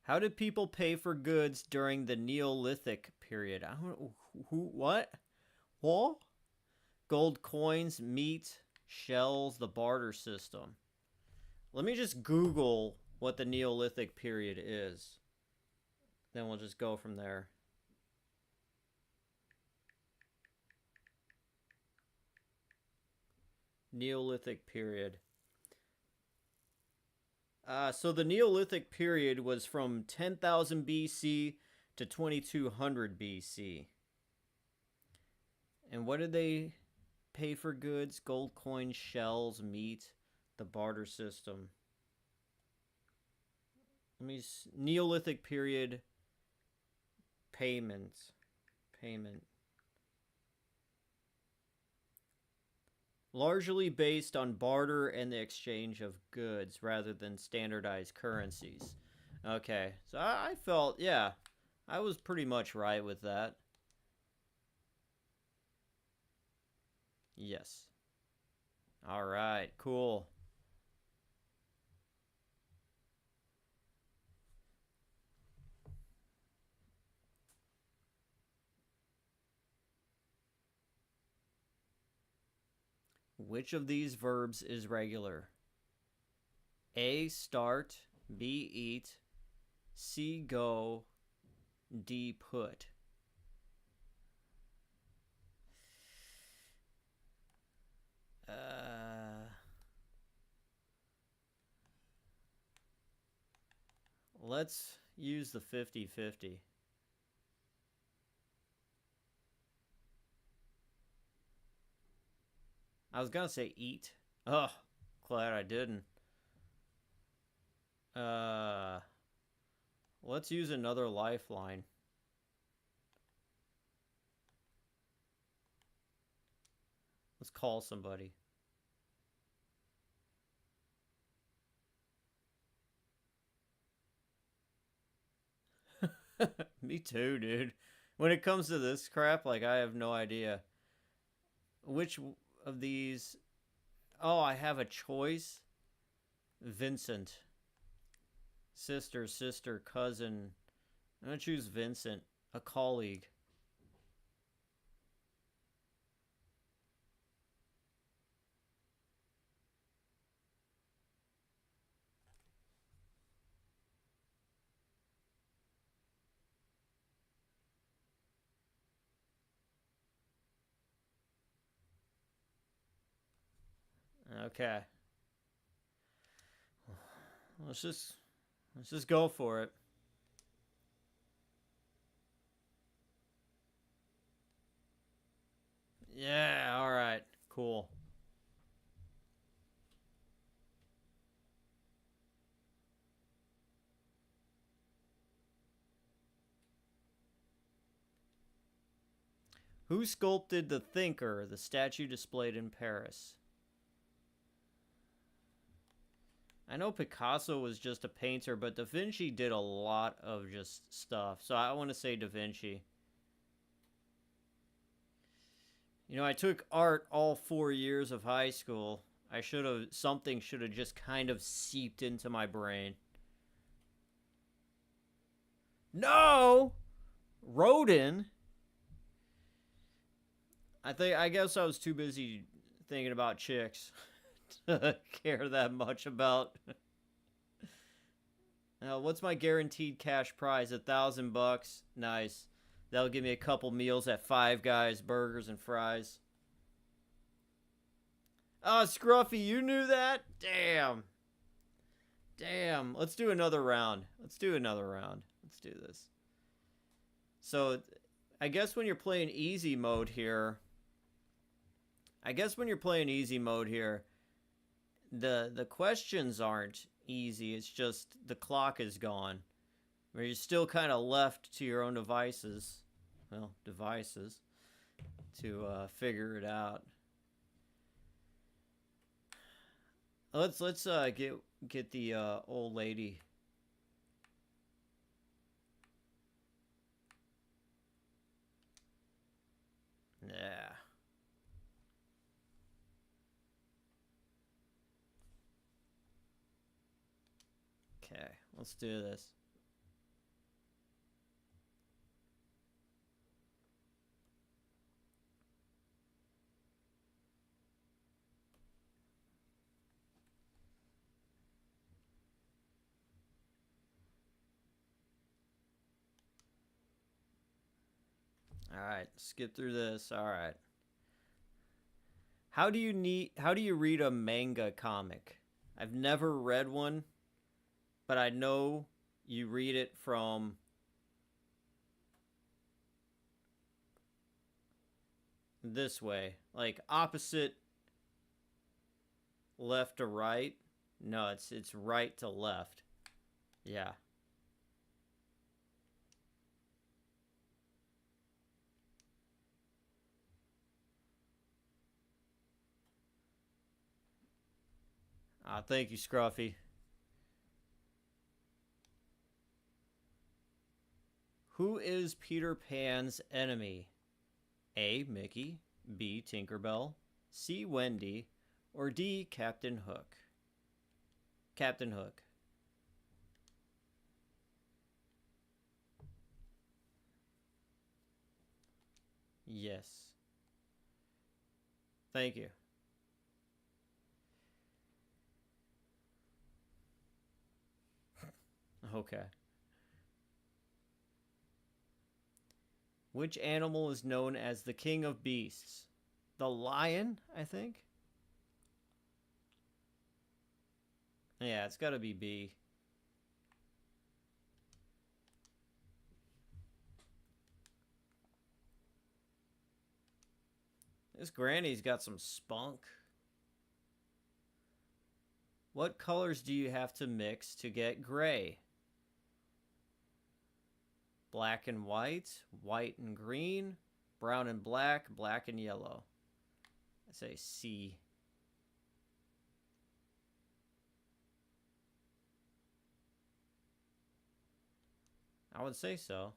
How did people pay for goods during the Neolithic period? I don't who what? What? Gold coins, meat, shells, the barter system. Let me just Google what the Neolithic period is. Then we'll just go from there. Neolithic period. So the Neolithic period was from 10,000 BC to 2200 BC. And what did they pay for goods? Gold coins, shells, meat, the barter system. Neolithic period payment. Largely based on barter and the exchange of goods rather than standardized currencies. Okay, so I felt, yeah, I was pretty much right with that. Yes. All right, cool. Which of these verbs is regular? A, start. B, eat. C, go. D, put. Let's use the 50-50. I was gonna say eat. Ugh, glad I didn't. Let's use another lifeline. Let's call somebody. Me too, dude. When it comes to this crap, like, I have no idea. Which of these... Oh, I have a choice? Vincent. Sister, cousin. I'm gonna choose Vincent. A colleague. Okay. Let's just go for it. Yeah, all right. Cool. Who sculpted the Thinker, the statue displayed in Paris? I know Picasso was just a painter, but Da Vinci did a lot of just stuff. So I want to say Da Vinci. You know, I took art all 4 years of high school. Something should have just kind of seeped into my brain. No! Rodin? I guess I was too busy thinking about chicks to care that much about. What's my guaranteed cash prize? $1,000. Nice. That'll give me a couple meals at Five Guys, burgers and fries. Oh, Scruffy, you knew that? Damn. Damn. Let's do another round. Let's do this. So, I guess when you're playing easy mode here, the questions aren't easy. It's just the clock is gone. Where you're still kind of left to your own devices. Well, devices. To figure it out. Let's get the old lady. Yeah. Okay, let's do this. All right, skip through this. All right. How do you read a manga comic? I've never read one, but I know you read it from this way, like opposite left to right. No, it's right to left. Yeah. Ah, thank you, Scruffy. Who is Peter Pan's enemy? A. Mickey, B. Tinkerbell, C. Wendy, or D. Captain Hook? Captain Hook. Yes. Thank you. Okay. Which animal is known as the king of beasts? The lion, I think? Yeah, it's gotta be B. This granny's got some spunk. What colors do you have to mix to get gray? Black and white, white and green, brown and black, black and yellow. I say C. I would say so.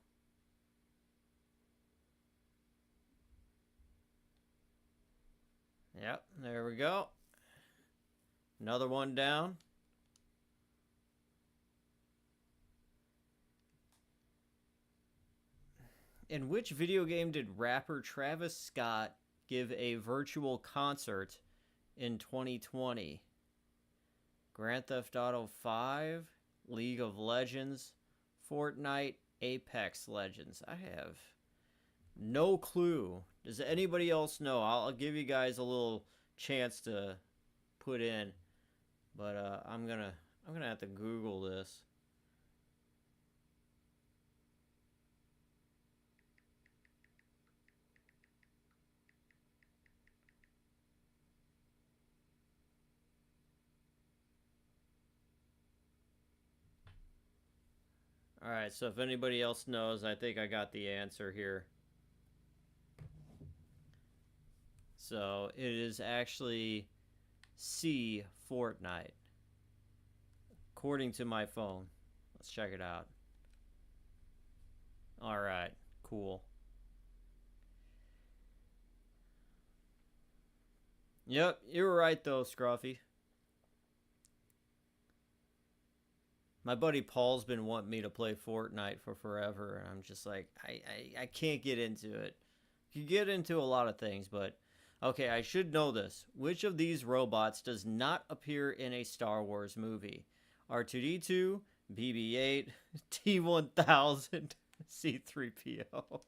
Yep, there we go. Another one down. In which video game did rapper Travis Scott give a virtual concert in 2020? Grand Theft Auto 5, League of Legends, Fortnite, Apex Legends. I have no clue. Does anybody else know? I'll give you guys a little chance to put in, but I'm gonna have to Google this. All right, so if anybody else knows, I think I got the answer here. So it is actually C, Fortnite. According to my phone. Let's check it out. All right, cool. Yep, you were right though, Scruffy. My buddy Paul's been wanting me to play Fortnite for forever, and I'm just like, I can't get into it. You get into a lot of things, but okay, I should know this. Which of these robots does not appear in a Star Wars movie? R2-D2, BB-8, T-1000, C-3PO.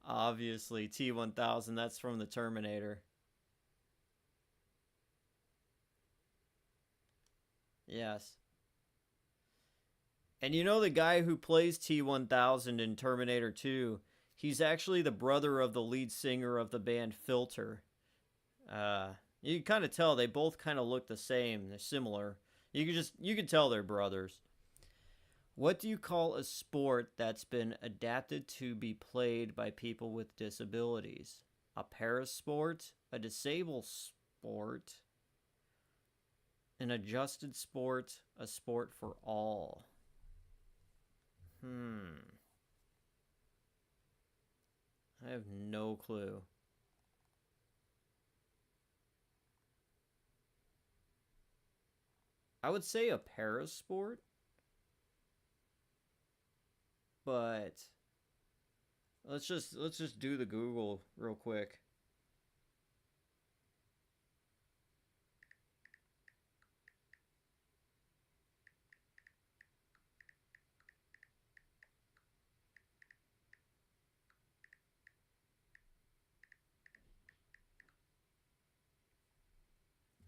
Obviously, T-1000, that's from the Terminator. Yes. And you know the guy who plays T-1000 in Terminator 2, he's actually the brother of the lead singer of the band Filter. You can kind of tell they both kind of look the same. They're similar. You can tell they're brothers. What do you call a sport that's been adapted to be played by people with disabilities? A parasport, a disabled sport, an adjusted sport, a sport for all. I have no clue. I would say a parasport, but let's just do the Google real quick.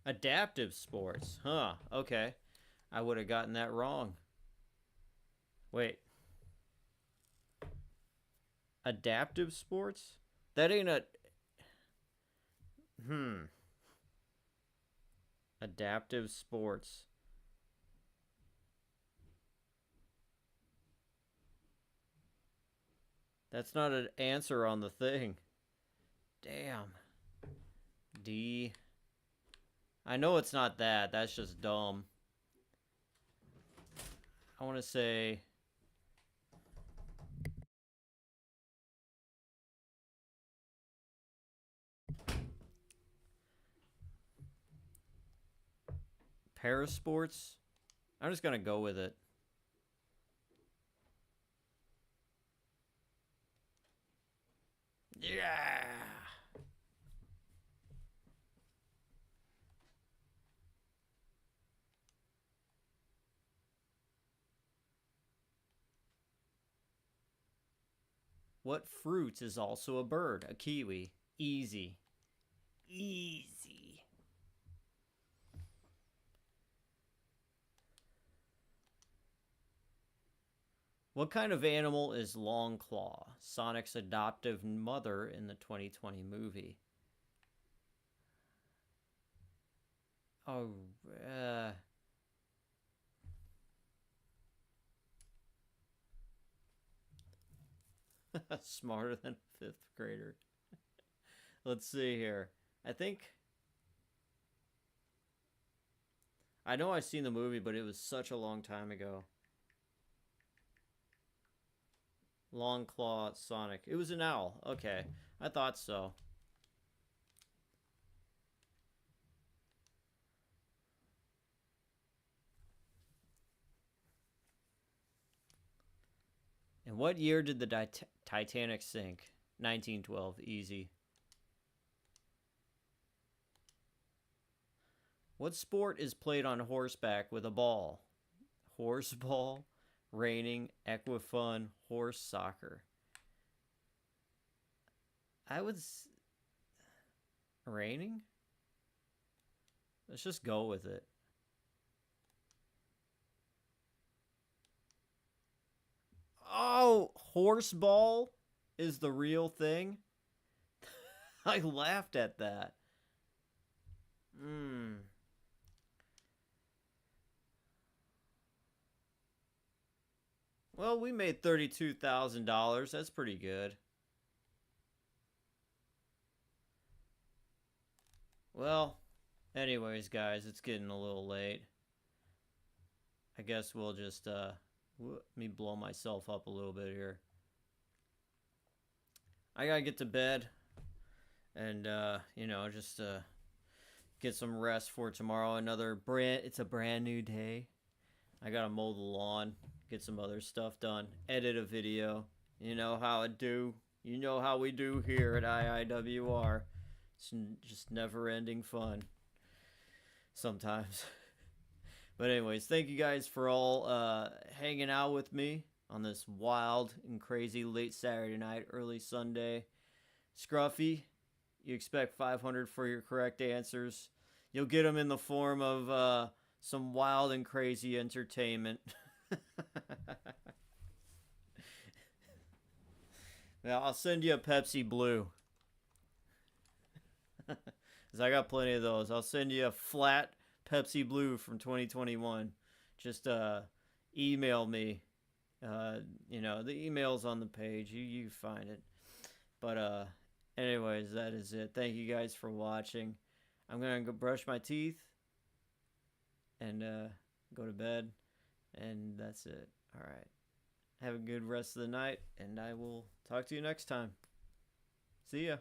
Adaptive sports. Huh, okay. I would have gotten that wrong. Wait. Adaptive sports? That ain't a... Adaptive sports. That's not an answer on the thing. Damn. D. I know it's not that. That's just dumb. I want to say... Parasports? I'm just going to go with it. Yeah! What fruit is also a bird? A kiwi. Easy. Easy. What kind of animal is Longclaw, Sonic's adoptive mother in the 2020 movie? Oh, smarter than a fifth grader. Let's see here. I think I know I've seen the movie, but it was such a long time ago. Long Claw Sonic. It was an owl. Okay, I thought so. And what year did the Titanic sink? 1912. Easy. What sport is played on horseback with a ball? Horseball, reining, equifun, horse soccer. I was reining. Let's just go with it. Oh, horseball is the real thing. I laughed at that. Hmm. Well, we made $32,000. That's pretty good. Well, anyways, guys, it's getting a little late. I guess we'll just let me blow myself up a little bit here. I gotta get to bed, and just get some rest for tomorrow. It's a brand new day. I gotta mow the lawn, get some other stuff done, edit a video. You know how I do. You know how we do here at IIWR. It's just never-ending fun sometimes. But anyways, thank you guys for all hanging out with me on this wild and crazy late Saturday night, early Sunday. Scruffy, you expect 500 for your correct answers. You'll get them in the form of some wild and crazy entertainment. Now, I'll send you a Pepsi Blue. Because I got plenty of those. I'll send you a flat Pepsi Blue from 2021. Just email me. The email's on the page. You find it. But anyways, that is it. Thank you guys for watching. I'm gonna go brush my teeth and go to bed, and that's it. All right. Have a good rest of the night, and I will talk to you next time. See ya.